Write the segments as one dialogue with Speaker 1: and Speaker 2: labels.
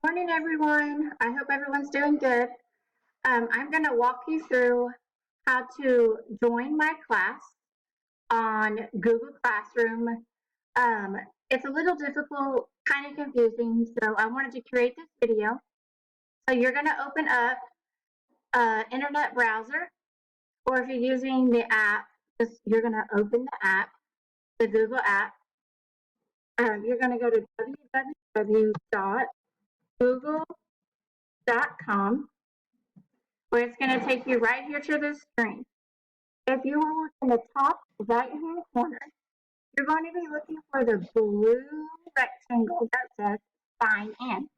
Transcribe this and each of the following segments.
Speaker 1: Morning, everyone. I hope everyone's doing good. I'm going to walk you through how to join my class on Google Classroom. Um, it's a little difficult, kind of confusing, so I wanted to create this video. So you're going to open up an internet browser, or if you're using the app, you're going to open the app, the Google app. You're going to go to www.google.com, where it's going to take you right here to this screen. If you will look in the top right hand corner, you're going to be looking for the blue rectangle that says sign in.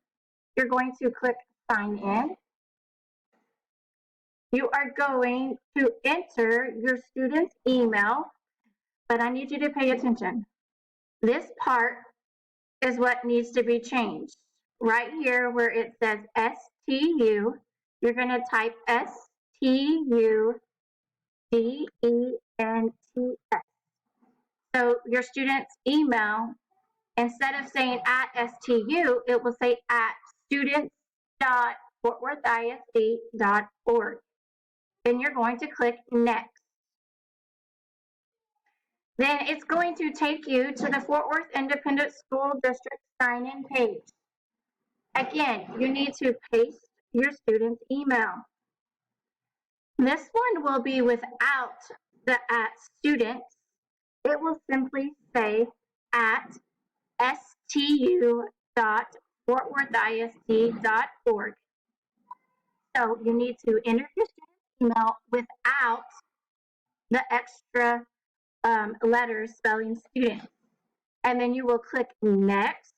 Speaker 1: You're going to click sign in. You are going to enter your student's email, but I need you to pay attention. This part is what needs to be changed. Right here where it says STU, you're going to type STUDENTS. So your student's email, instead of saying at STU, it will say at students.fortworthisd.org. Then you're going to click next. Then it's going to take you to the Fort Worth Independent School District sign-in page. Again, you need to paste your student's email. This one will be without the at students. It will simply say at stu.fortworthisd.org. So you need to enter your student's email without the extra letters spelling student. And then you will click next.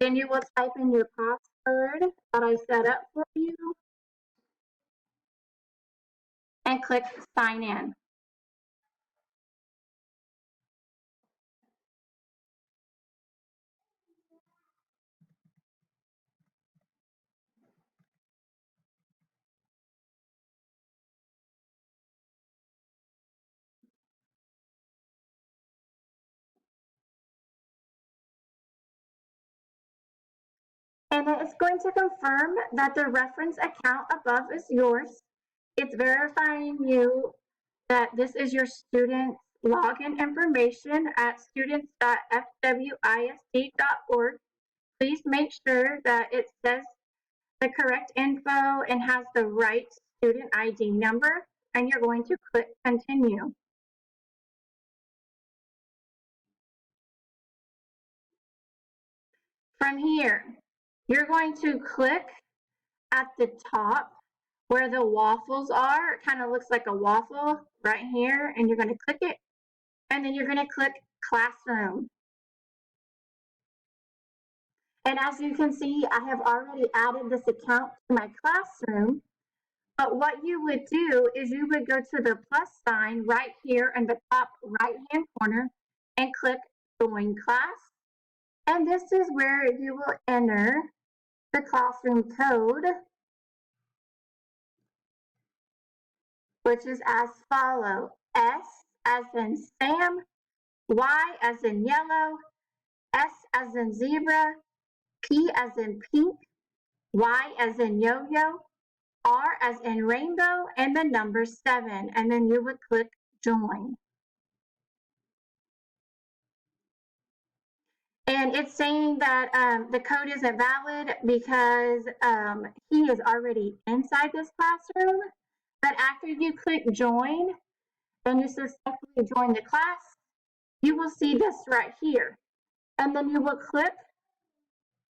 Speaker 1: Then you will type in your password that I set up for you and click sign in. And it's going to confirm that the reference account above is yours. It's verifying you that this is your student's login information at students.fwisd.org. Please make sure that it says the correct info and has the right student ID number, and you're going to click continue. From here, you're going to click at the top where the waffles are. It kind of looks like a waffle right here, and you're going to click it, and then you're going to click classroom. And as you can see, I have already added this account to my classroom. But what you would do is you would go to the plus sign right here in the top right hand corner and click join class. And this is where you will enter the classroom code, which is as follows: S as in Sam, Y as in yellow, S as in zebra, P as in pink, Y as in yo-yo, R as in rainbow, and the number 7. And then you would click join. And it's saying that the code isn't valid because he is already inside this classroom. But after you click join and you successfully join the class, you will see this right here. And then you will click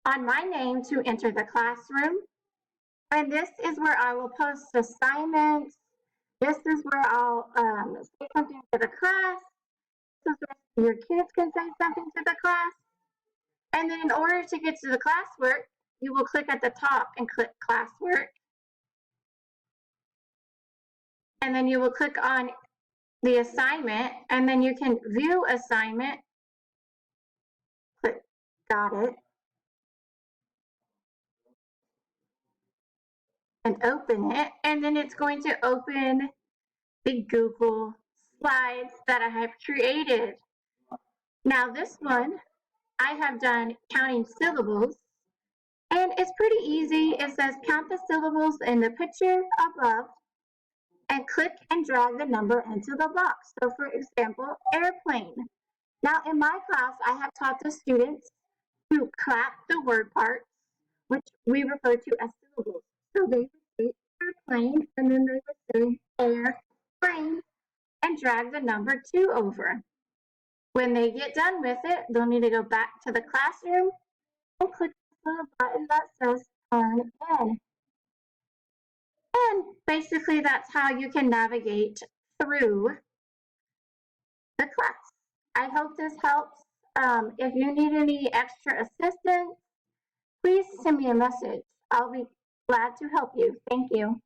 Speaker 1: on my name to enter the classroom. And this is where I will post assignments. This is where I'll say something to the class. This is where your kids can say something to the class. And then in order to get to the classwork, you will click at the top and click classwork. And then you will click on the assignment, and then you can view assignment. Click, got it. And open it. And then it's going to open the Google Slides that I have created. Now this one I have done counting syllables, and it's pretty easy. It says count the syllables in the picture above and click and drag the number into the box. So for example, airplane. Now in my class, I have taught the students to clap the word parts, which we refer to as syllables. So they would say airplane, and then they would say airplane, and drag the number 2 over. When they get done with it, they'll need to go back to the classroom and click the button that says turn in. And basically that's how you can navigate through the class. I hope this helps. If you need any extra assistance, please send me a message. I'll be glad to help you. Thank you.